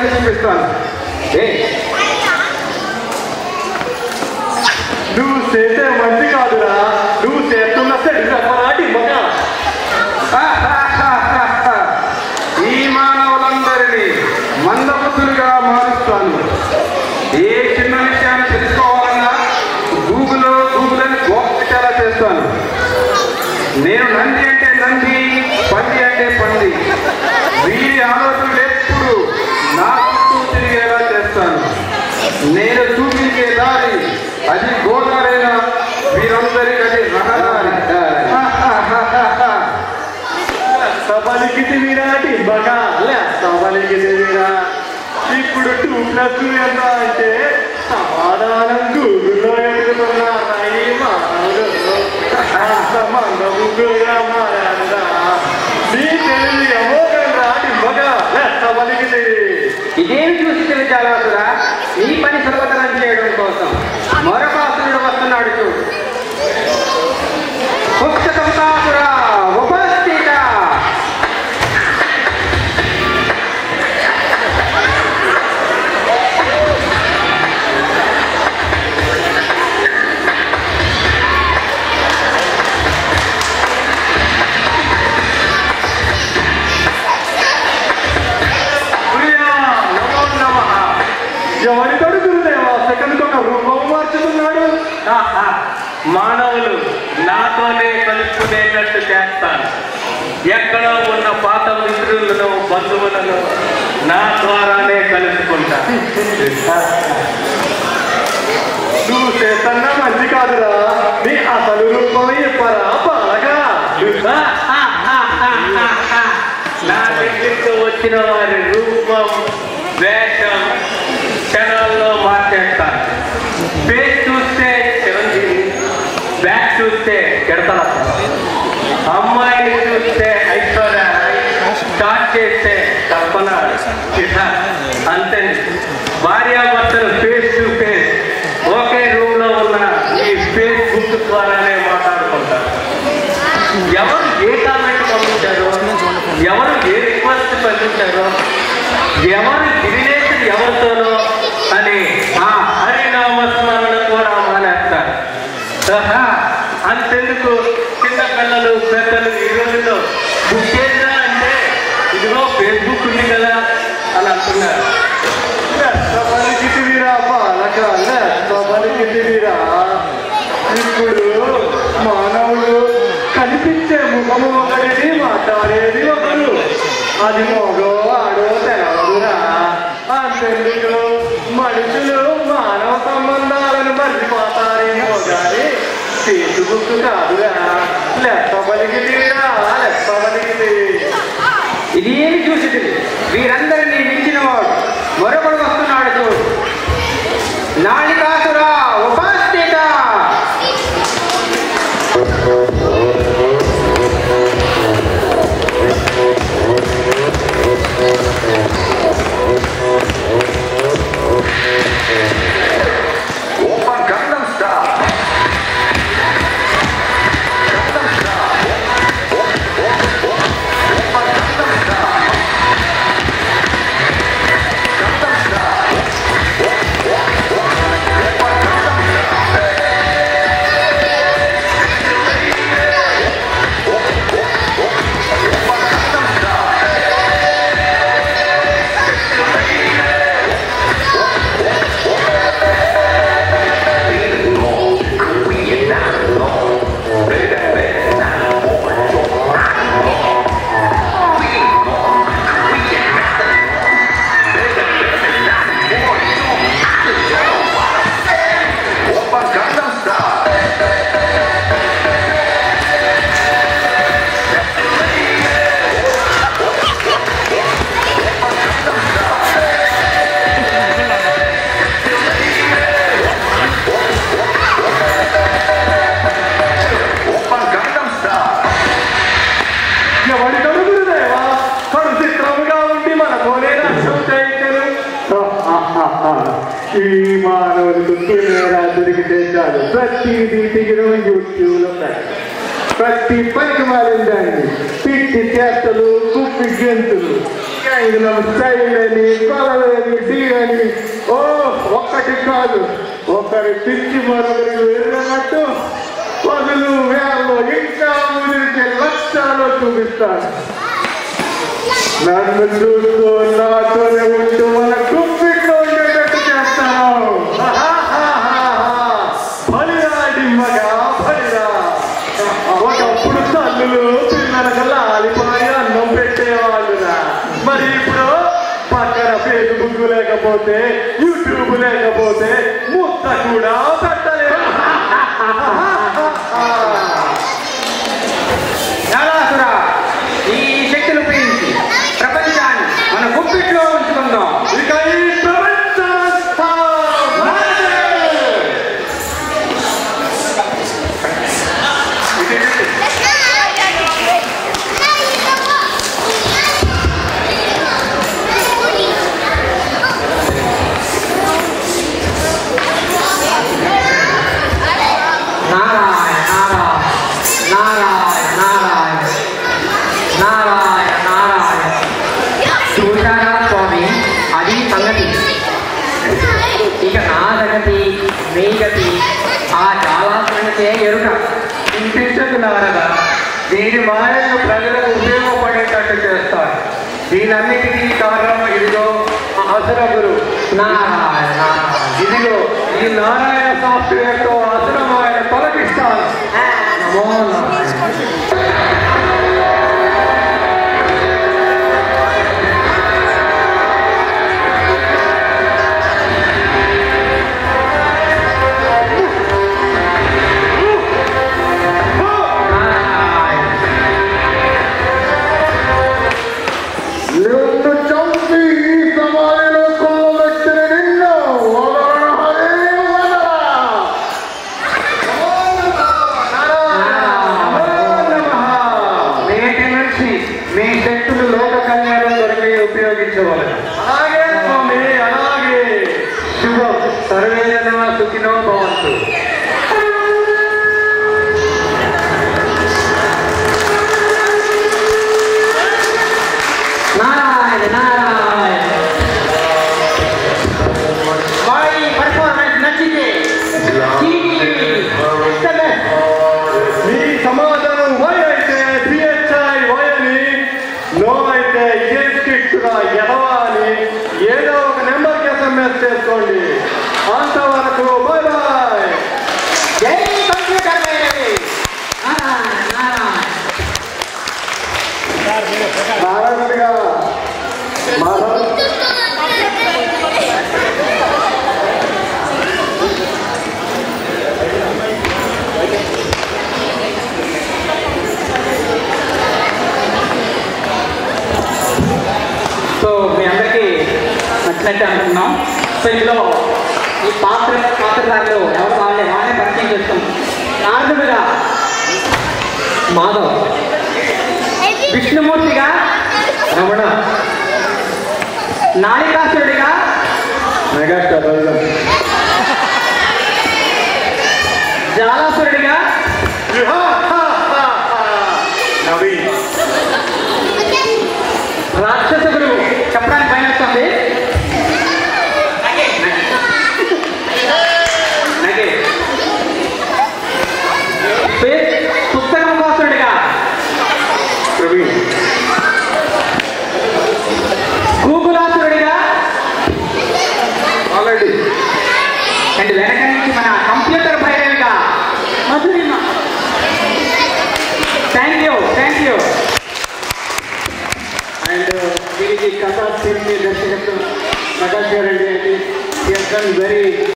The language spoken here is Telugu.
సంగతి చూపిస్తాను. నువ్వు చేసే మంచి కాదురా, నువ్వు చేస్తున్న నాటి మగ. ఈ మానవులందరినీ మందబుద్ధులుగా మారుస్తాను. ఏ చిన్న విషయాన్ని తెలుసుకోవాలన్నా గూగుల్ అని గోపించేలా చేస్తాను. నేను నంది అంటే నంది, పంది అంటే పంది. వీరి ఆలోచనలు ఎప్పుడు నా చుట్టూ తిరిగేలా చేస్తాను. నేను చూపించే దారి అది గోదారైనా వీరందరికీ రహదారి. సభలికి విరాటి మగా సభలికి విరా. ఇప్పుడు 2+2 ఎంత అంటే సమాధానం గూగుల్లో ఎదుగుతున్నా మందముగా మారా. నీ తెలివి అమోఘం రాటి మగా సభలికి. ఇదేమి చూసి తెలిచాలాసురా? నీ పని సులభతరం చేయడం కోసం మరొక అసురుడు వస్తున్నాడు చూడు. పుస్తకంతాసురా ఉపస్థిత. ఎవరి తడుగురుదేవా సెకండ్ ఒక రూపం మార్చుతున్నాడు. మానవులు నాతోనే కలుసుకునేటట్టు చేస్తాను. ఎక్కడో ఉన్న పాత మిత్రులను బంధువులను నా ద్వారానే కలుసుకుంటాను. నువ్వు చేస్తున్నా మంచి కాదురా, నీ అసలు రూపమే చెప్పరా బాగా. నా దగ్గరికి వచ్చిన వారి రూపం వేషం క్షణాల్లో మార్చేస్తాను. ఫేస్ చూస్తే చిరంజీవి, బ్యాక్ చూస్తే కిడతల, అమ్మాయిని చూస్తే ఐశ్వర్య, స్టార్ట్ చేస్తే కల్పన, అంతే. భార్యాభర్తలు face to face okay room లో ఉన్న ఈ ఫేస్బుక్ ద్వారానే మాట్లాడుకుంటారు. ఎవరు ఏ కామెంట్ పంపించారో, ఎవరు ఏ రిక్వెస్ట్ పంపించారో, ఎవరు రిలేషన్ ఎవరితోనో అని ఆ హరినామస్మరణ కూడా మానేస్తారు. అంతెందుకు చిన్న పిల్లలు పెద్దలు ఈ రోజుల్లో బుక్ చేసినా అంటే ఇదిగో ఫేస్బుక్ ఉంది కదా అని అంటున్నారు. వీరా బాలక వీరా. ఇప్పుడు మానవుడు కనిపించే ముఖము ఒకటి, మాట్లాడేది ఒకరు. అది మగో ఆడో తెలవదురా. అంతెందుకు మనుషులు మానవ సంబంధాలను మర్చిపోతారేమో కానీ ఫేస్బుక్ కాదురా. లెక్క పలికితేరా, లెక్క పలికితే. ఇది ఏమి చూసి వీరందరినీ మించిన వాడు మరొకడు వస్తున్నాడు చూడు. నాళికాసురా ఉపస్థిత. ఈ మానవులకు కెమెరా దొరికితే చాలు ప్రతిదీ దిగడం యూట్యూబ్లో ప్రతి పనికి మారిందండి. పిట్టి చేష్టలు, కుప్పి గెంతులు ఇందులో స్టైల్ అని కలర్ అని టీ అని ఒక్కటి కాదు, ఒకరి పిచ్చి మరొకరికి వెళ్ళినట్టు పదులు వేలలో ఇంకా ముదిరితే లక్షల్లో చూపిస్తాను. నన్ను చూస్తూ నాతోనే ఉంటూ మన గుప్పిట్లో ఉండేటట్టు చేస్తాను. బలిరా డిమ్మగా బలిరా. ఒకప్పుడు తల్లులు పిల్లలకు లాలిపాయ అన్నం పెట్టేవాళ్ళురా. మరి ఇప్పుడు పక్కన ఫేస్బుక్ లేకపోతే యూట్యూబ్ లేకపోతే ముద్ద కూడా పెట్టలేదు. ఈ శక్తులు ఉపయోగించి ప్రపంచాన్ని మన గుప్పిట్లో ఉంచుకుందాం. ఇక ఈ ఇక నా సంగతి మీ గతి ఆ చాలా సంగతే ఎరుక. చింతించకు నారద, దీని మాయను ప్రజలకు ఉపయోగపడేటట్టు చేస్తాడు. దీనన్నిటికీ కారణం ఇదిగో అసుర గురు నారాయణ. ఇదిగో ఈ నారాయణ సాఫ్ట్వేర్తో అసురమాయన తొలగిస్తాను. నమో నారాయణ. మీ శక్తులు లోక కళ్యాణం కొరకే ఉపయోగించవాలి. అలాగే స్వామి, అలాగే. శుభం. సర్వే జనా సుఖినో భవంతు. నారాయణ నారాయణ. వారి పర్ఫార్మెన్స్ నచ్చితే మీ సమాధానం వై అయితే పిహెచ్ఐ వై అని, నో అయితే ఏ స్కిట్స్ ఎదవా అని ఏదో ఒక నెంబర్కి SMS చేసుకోండి. అంతవరకు బాయ్ బాయ్. జై కంప్యూటర్ నారాయణ నారాయణ. నారాయణగా మాధవ్ సో మీ అందరికీ నచ్చినట్టు అనుకున్నాం. సో ఇందులో ఈ పాత్రధారులు ఎవరు వాళ్ళే పరిచయం చేస్తాం. నారదుడుగా మాధవ్, విష్ణుమూర్తిగా రమణ, నాళికాసురుడిగా మెగాస్టార్ రవిజన్, జాలాసురుడిగా నవీన్, రాక్షస గురువు చెప్పడానికి పైన వస్తుంది పుస్తక ముఖాసురుడిగా ప్రవీణ్, గూగులాసురుడిగా ఆల్రెడీ, అండ్ వెనక నుంచి మన కంప్యూటర్ భైరవిగా మధురిమ. Thank you. అండ్ దీనికి కథా సినిమా దర్శకత్వం ప్రకాష్ గారు అండి. వెరీ